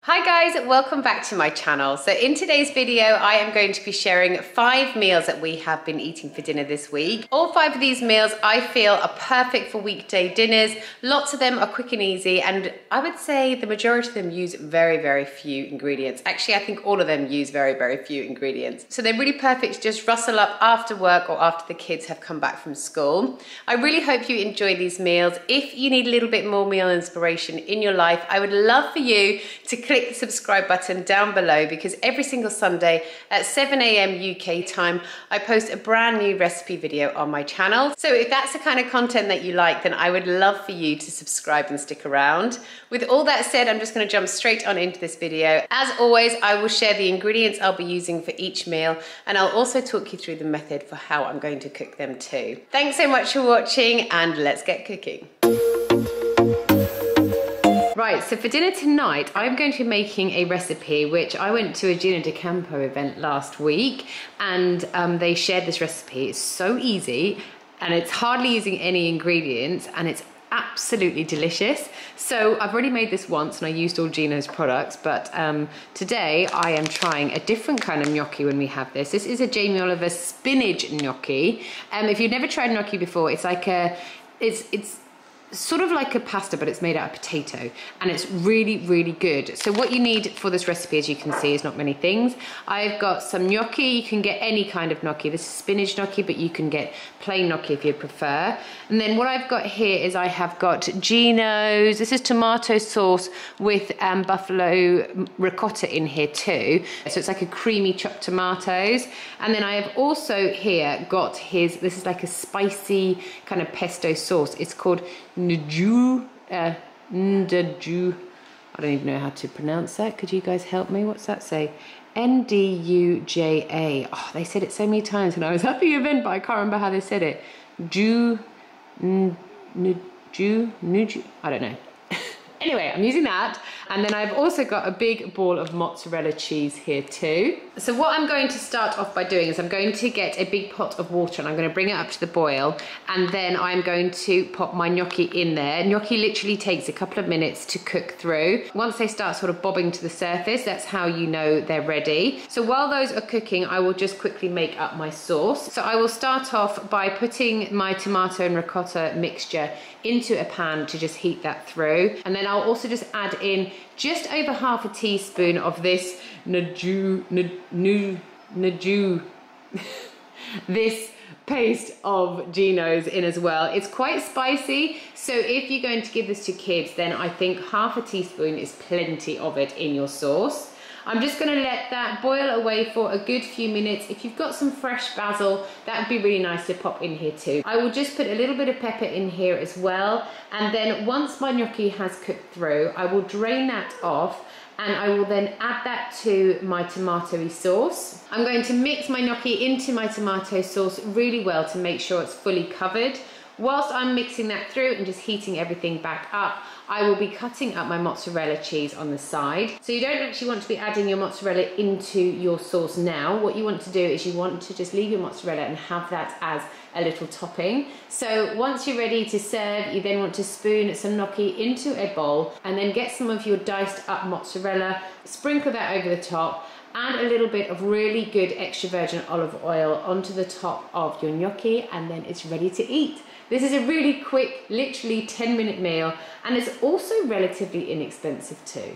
Hi guys, welcome back to my channel. So in today's video, I am going to be sharing 5 meals that we have been eating for dinner this week. All 5 of these meals I feel are perfect for weekday dinners. Lots of them are quick and easy, and I would say the majority of them use very, very few ingredients. Actually, I think all of them use very, very few ingredients. So they're really perfect to just rustle up after work or after the kids have come back from school. I really hope you enjoy these meals. If you need a little bit more meal inspiration in your life, I would love for you to click the subscribe button down below, because every single Sunday at 7 AM UK time, I post a brand new recipe video on my channel. So if that's the kind of content that you like, then I would love for you to subscribe and stick around. With all that said, I'm just going to jump straight on into this video. As always, I will share the ingredients I'll be using for each meal, and I'll also talk you through the method for how I'm going to cook them too. Thanks so much for watching, and let's get cooking. Right, so for dinner tonight, I'm going to be making a recipe which I went to a Gina de Campo event last week, and they shared this recipe. It's so easy and it's hardly using any ingredients, and it's absolutely delicious. So I've already made this once and I used all Gino's products, but today I am trying a different kind of gnocchi when we have this. This is a Jamie Oliver spinach gnocchi. If you've never tried gnocchi before, it's like it's sort of like a pasta, but it's made out of potato, and it's really, really good. So what you need for this recipe, as you can see, is not many things. I've got some gnocchi. You can get any kind of gnocchi. This is spinach gnocchi, but you can get plain gnocchi if you prefer. And then what I've got here is I have got Gino's. This is tomato sauce with buffalo ricotta in here too. So it's like a creamy chopped tomatoes. And then I have also here got his, this is like a spicy kind of pesto sauce. It's called nduja. I don't even know how to pronounce that. Could you guys help me? What's that say? Nduja. Oh, they said it so many times when I was at the event, but I can't remember how they said it. Nuju. I don't know. Anyway, I'm using that, and then I've also got a big ball of mozzarella cheese here too. So what I'm going to start off by doing is I'm going to get a big pot of water, and I'm going to bring it up to the boil, and then I'm going to pop my gnocchi in there. Gnocchi literally takes a couple of minutes to cook through. Once they start sort of bobbing to the surface, that's how you know they're ready. So while those are cooking, I will just quickly make up my sauce. So I will start off by putting my tomato and ricotta mixture into a pan to just heat that through, and then I'll also just add in just over half a teaspoon of this this paste of Gino's in as well. It's quite spicy, so if you're going to give this to kids, then I think half a teaspoon is plenty of it in your sauce. I'm just going to let that boil away for a good few minutes. If you've got some fresh basil, that would be really nice to pop in here too. I will just put a little bit of pepper in here as well. And then once my gnocchi has cooked through, I will drain that off, and I will then add that to my tomatoey sauce. I'm going to mix my gnocchi into my tomato sauce really well to make sure it's fully covered. Whilst I'm mixing that through and just heating everything back up, I will be cutting up my mozzarella cheese on the side. So you don't actually want to be adding your mozzarella into your sauce now. What you want to do is you want to just leave your mozzarella and have that as a little topping. So once you're ready to serve, you then want to spoon some gnocchi into a bowl, and then get some of your diced up mozzarella, sprinkle that over the top, add a little bit of really good extra virgin olive oil onto the top of your gnocchi, and then it's ready to eat. This is a really quick, literally 10-minute meal, and it's also relatively inexpensive too.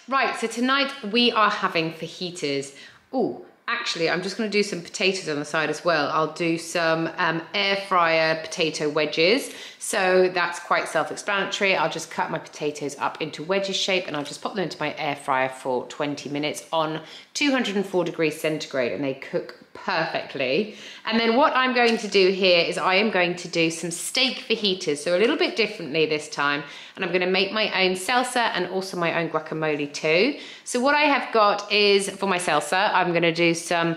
Right, so tonight we are having fajitas. Oh, actually, I'm just going to do some potatoes on the side as well. I'll do some air fryer potato wedges. So that's quite self-explanatory. I'll just cut my potatoes up into wedges shape, and I'll just pop them into my air fryer for 20 minutes on 204 degrees centigrade, and they cook perfectly. And then what I'm going to do here is I am going to do some steak fajitas, so a little bit differently this time, and I'm going to make my own salsa and also my own guacamole too. So what I have got is, for my salsa, I'm going to do some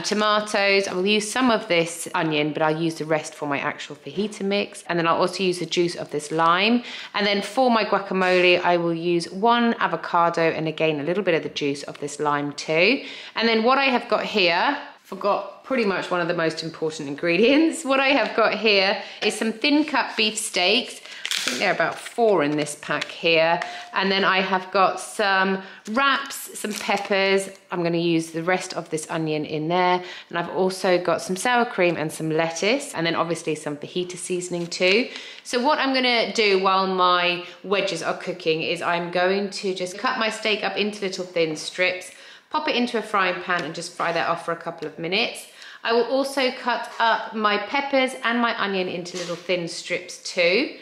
tomatoes. I will use some of this onion, but I'll use the rest for my actual fajita mix, and then I'll also use the juice of this lime. And then for my guacamole, I will use 1 avocado, and again a little bit of the juice of this lime too. And then what I have got here, forgot pretty much one of the most important ingredients. What I have got here is some thin cut beef steaks. think there are about 4 in this pack here. And then I have got some wraps, some peppers. I'm going to use the rest of this onion in there. And I've also got some sour cream and some lettuce, and then obviously some fajita seasoning too. So what I'm going to do while my wedges are cooking is I'm going to just cut my steak up into little thin strips, pop it into a frying pan and just fry that off for a couple of minutes. I will also cut up my peppers and my onion into little thin strips too.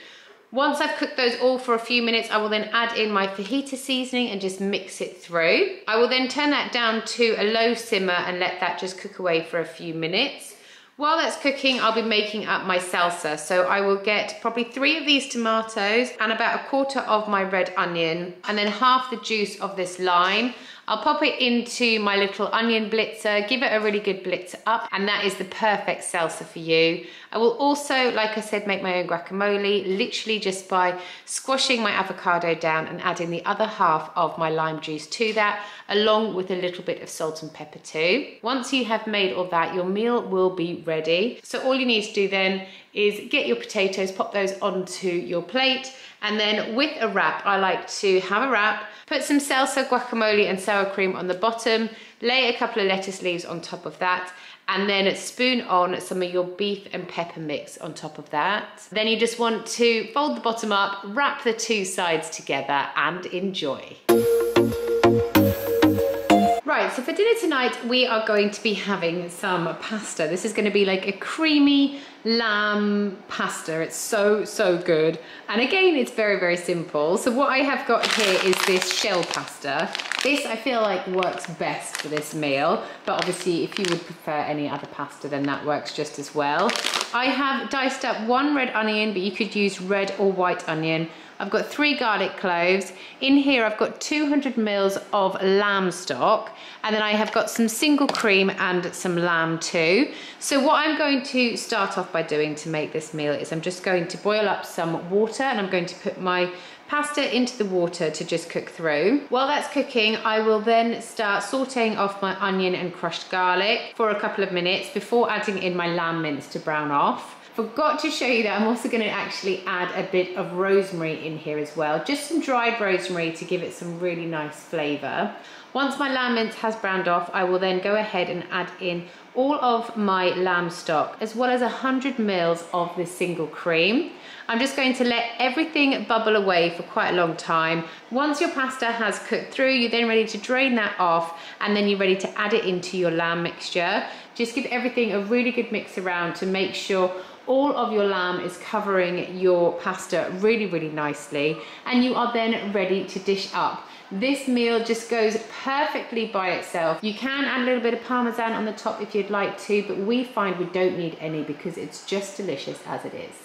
Once I've cooked those all for a few minutes, I will then add in my fajita seasoning and just mix it through. I will then turn that down to a low simmer and let that just cook away for a few minutes. While that's cooking, I'll be making up my salsa. So I will get probably 3 of these tomatoes and about 1/4 of my red onion and then half the juice of this lime. I'll pop it into my little onion blitzer, give it a really good blitz up, and that is the perfect salsa for you. I will also, like I said, make my own guacamole, literally just by squashing my avocado down and adding the other half of my lime juice to that, along with a little bit of salt and pepper too. Once you have made all that, your meal will be ready. So all you need to do then is get your potatoes, pop those onto your plate, and then with a wrap, I like to have a wrap, put some salsa, guacamole and sour cream on the bottom, lay a couple of lettuce leaves on top of that, and then spoon on some of your beef and pepper mix on top of that. Then you just want to fold the bottom up, wrap the 2 sides together and enjoy. Right, so for dinner tonight, we are going to be having some pasta. This is going to be like a creamy lamb pasta. It's so, so good. And again, it's very, very simple. So what I have got here is this shell pasta. This I feel like works best for this meal, but obviously if you would prefer any other pasta, then that works just as well. I have diced up 1 red onion, but you could use red or white onion. I've got 3 garlic cloves. In here I've got 200 mils of lamb stock, and then I have got some single cream and some lamb too. So what I'm going to start off by doing to make this meal is I'm just going to boil up some water, and I'm going to put my pasta into the water to just cook through. While that's cooking, I will then start sauteing off my onion and crushed garlic for a couple of minutes before adding in my lamb mince to brown off. Forgot to show you that I'm also going to actually add a bit of rosemary in here as well, just some dried rosemary to give it some really nice flavour. Once my lamb mince has browned off, I will then go ahead and add in all of my lamb stock as well as 100 mils of this single cream. I'm just going to let everything bubble away for quite a long time. Once your pasta has cooked through, you're then ready to drain that off, and then you're ready to add it into your lamb mixture. Just give everything a really good mix around to make sure all of your lamb is covering your pasta really, really nicely, and you are then ready to dish up. This meal just goes perfectly by itself. You can add a little bit of parmesan on the top if you'd like to, but we find we don't need any because it's just delicious as it is.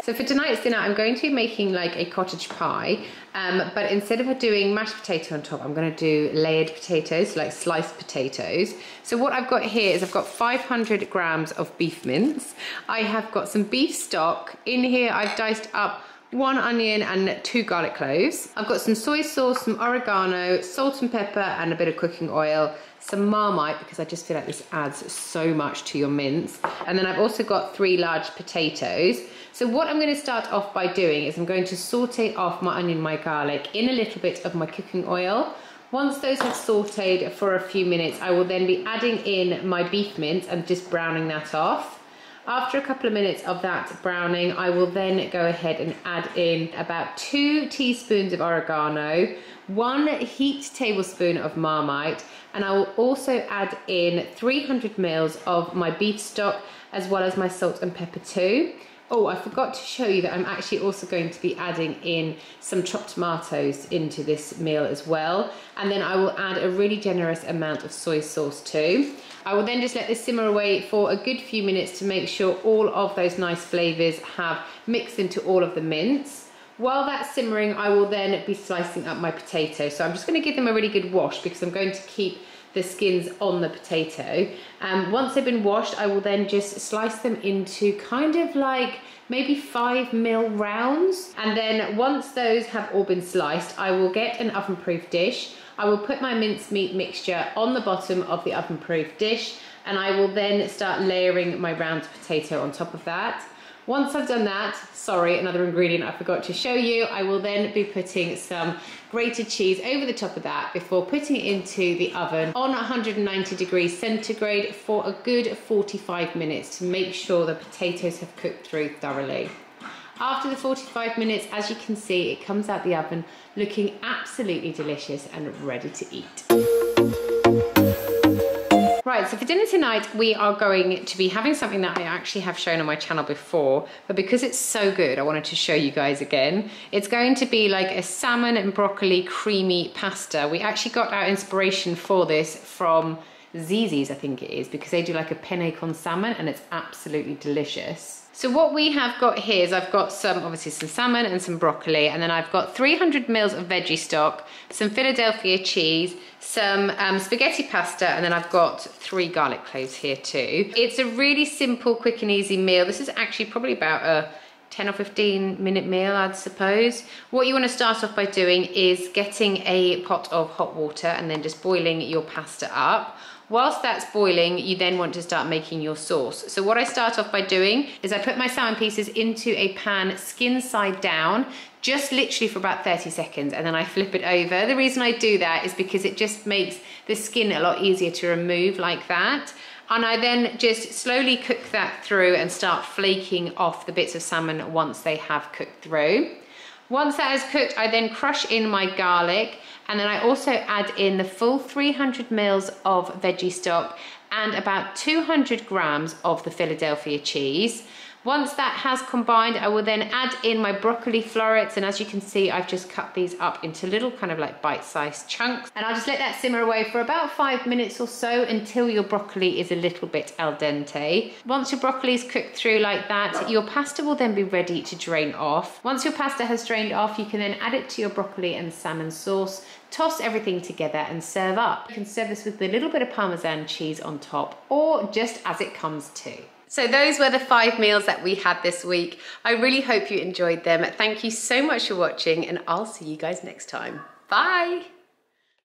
So for tonight's dinner, I'm going to be making like a cottage pie, but instead of doing mashed potato on top, I'm going to do layered potatoes, like sliced potatoes. So what I've got here is I've got 500 grams of beef mince. I have got some beef stock. In here, I've diced up 1 onion and 2 garlic cloves. I've got some soy sauce, some oregano, salt and pepper, and a bit of cooking oil, some marmite, because I just feel like this adds so much to your mince. And then I've also got 3 large potatoes. So what I'm going to start off by doing is I'm going to saute off my onion and my garlic in a little bit of my cooking oil. Once those have sauteed for a few minutes, I will then be adding in my beef mince and just browning that off. After a couple of minutes of that browning, I will then go ahead and add in about 2 teaspoons of oregano, 1 heaped tablespoon of marmite, and I will also add in 300 mils of my beef stock as well as my salt and pepper too. Oh, I forgot to show you that I'm actually also going to be adding in some chopped tomatoes into this meal as well. And then I will add a really generous amount of soy sauce too. I will then just let this simmer away for a good few minutes to make sure all of those nice flavours have mixed into all of the mince. While that's simmering, I will then be slicing up my potatoes. So I'm just going to give them a really good wash because I'm going to keep the skins on the potato. Once they've been washed, I will then just slice them into kind of like maybe 5 mil rounds. And then once those have all been sliced, I will get an oven-proof dish. I will put my mincemeat mixture on the bottom of the oven-proof dish, and I will then start layering my round potato on top of that. Once I've done that, sorry, another ingredient I forgot to show you, I will then be putting some grated cheese over the top of that before putting it into the oven on 190 degrees centigrade for a good 45 minutes to make sure the potatoes have cooked through thoroughly. After the 45 minutes, as you can see, it comes out the oven looking absolutely delicious and ready to eat. Right, so for dinner tonight, we are going to be having something that I actually have shown on my channel before, but because it's so good, I wanted to show you guys again. It's going to be like a salmon and broccoli creamy pasta. We actually got our inspiration for this from Zizi's, I think it is, because they do like a penne con salmon and it's absolutely delicious. So what we have got here is I've got obviously some salmon and some broccoli, and then I've got 300 mils of veggie stock, some Philadelphia cheese, some spaghetti pasta, and then I've got 3 garlic cloves here too. It's a really simple, quick and easy meal. This is actually probably about a 10 or 15 minute meal, I'd suppose. What you want to start off by doing is getting a pot of hot water and then just boiling your pasta up. Whilst that's boiling, you then want to start making your sauce. So what I start off by doing is I put my salmon pieces into a pan skin side down, just literally for about 30 seconds, and then I flip it over. The reason I do that is because it just makes the skin a lot easier to remove like that. And I then just slowly cook that through and start flaking off the bits of salmon once they have cooked through. Once that is cooked, I then crush in my garlic, and then I also add in the full 300 mils of veggie stock and about 200 grams of the Philadelphia cheese. Once that has combined, I will then add in my broccoli florets, and as you can see, I've just cut these up into little kind of like bite-sized chunks, and I'll just let that simmer away for about 5 minutes or so until your broccoli is a little bit al dente. Once your broccoli is cooked through like that, your pasta will then be ready to drain off. Once your pasta has drained off, you can then add it to your broccoli and salmon sauce, toss everything together and serve up. You can serve this with a little bit of Parmesan cheese on top, or just as it comes to. So those were the 5 meals that we had this week. I really hope you enjoyed them. Thank you so much for watching, and I'll see you guys next time. Bye.